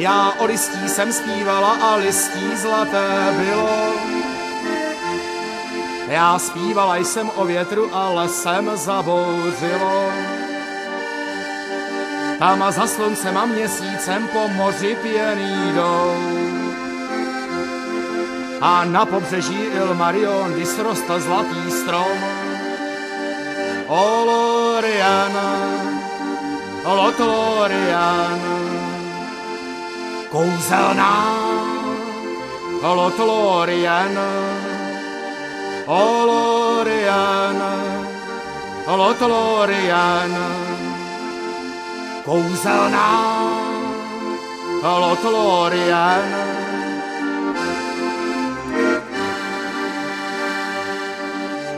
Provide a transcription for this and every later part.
Já o listí jsem zpívala a listí zlaté bylo. Já zpívala jsem o větru a lesem zabouřilo. Tam za sluncem a měsícem po moři pěný jdou. A na pobřeží Ilmarion, kdy srostl zlatý strom. O Loriana, o Loriana, kouzelná, o Loriana, o Loriana, o Loriana, kouzelná, o Loriana.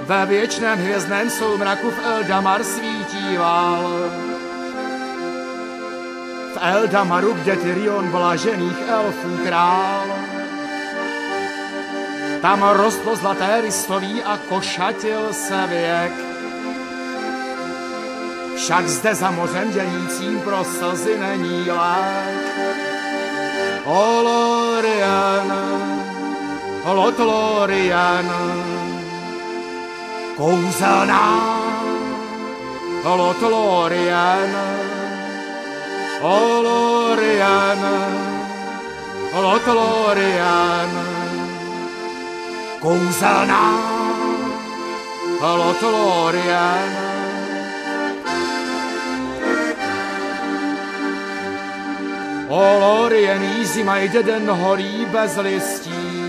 Ve věčném hvězdném soumraku v Eldamar svítí vál. V Eldamaru, kde Tyrion blažených elfů král. Tam rostlo zlaté listoví a košatil se věk. Však zde za mořem dělícím pro slzy není lék. O Loriana, o Loriana, kouzelná, o Loriana, o Loriana, o Loriana, kouzelná, o Loriana. O Lorien, zima jde den horí bez listí.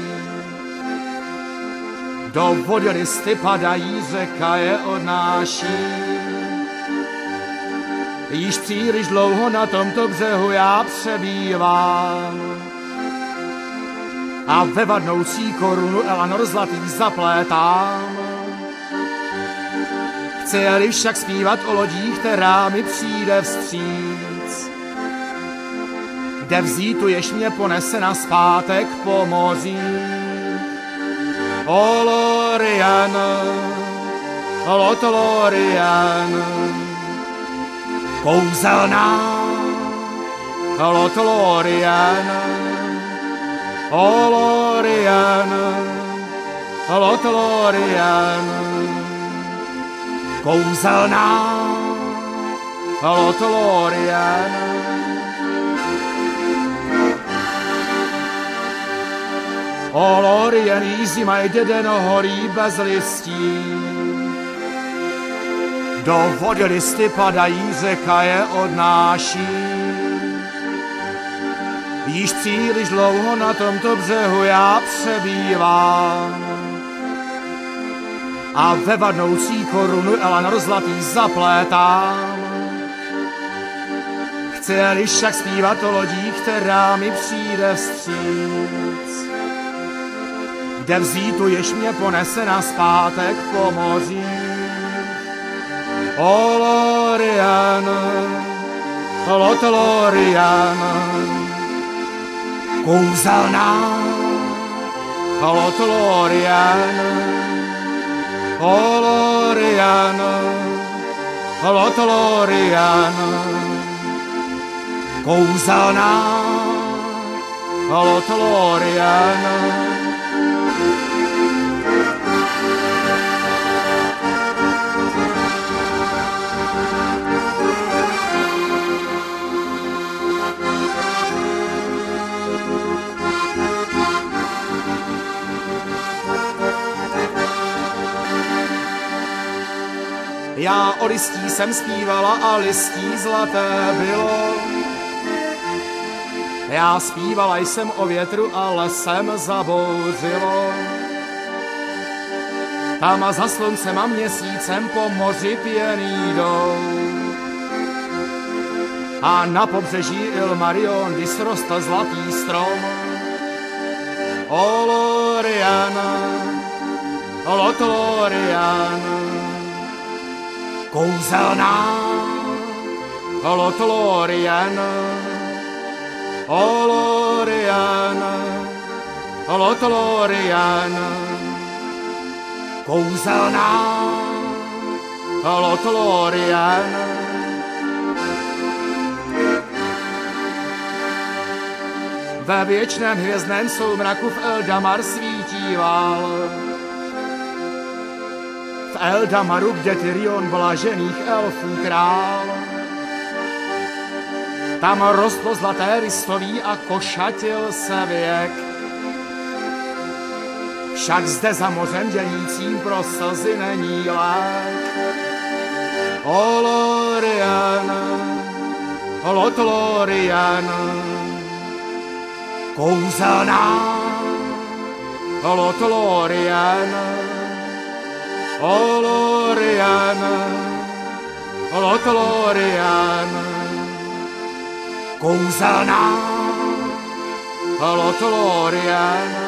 Do vody listy padají, řeka je odnáší. Již příliš dlouho na tomto břehu já přebývám. A ve vadnoucí korunu Elanor zlatý zaplétám. Chci-li však zpívat o lodích, která mi přijde vstříc. Kde vzít tu, jež mě ponese nazpátek po mořích. O Loriana, o Loriana, kouzelná, o Loriana, o Loriana, o Loriana, kouzelná, o Loriana. O Lorien, zima jde den horí bez listí. Do vody listy padají, řeka je odnáší. Již příliš dlouho na tomto břehu já přebývám. A ve vadnoucí korunu Elanor zlatý zaplétám. Chci-li však zpívat o lodích, která mi přijde vstříc. Kde vzít tu, jež mě ponese nazpátek po mořích. O Loriana, o Loriana, kouzelná, o Loriana, o Loriana, o Loriana, kouzelná, o Loriana. Já o listí jsem zpívala a listí zlaté bylo. Já zpívala jsem o větru a lesem zabouřilo. Tam za sluncem a měsícem po moři pěný jdou. A na pobřeží Ilmarion, kdy srostl zlatý strom. O Loriana, o Loriana, kouzelná, o Loriana, o Loriana, o Loriana, kouzelná, o Loriana. ve věčném hvězdném soumraku v Eldamar svítíval. V Eldamaru, kde Tyrion blažených elfů král, tam rostlo zlaté listoví a košatil se věk. Však zde za mořem dělícím pro slzy není lék. O Lorien, Lothlorien, kouzelná Lothlorien, o Lorien, Lothlorien, kouzelná Lothlorien.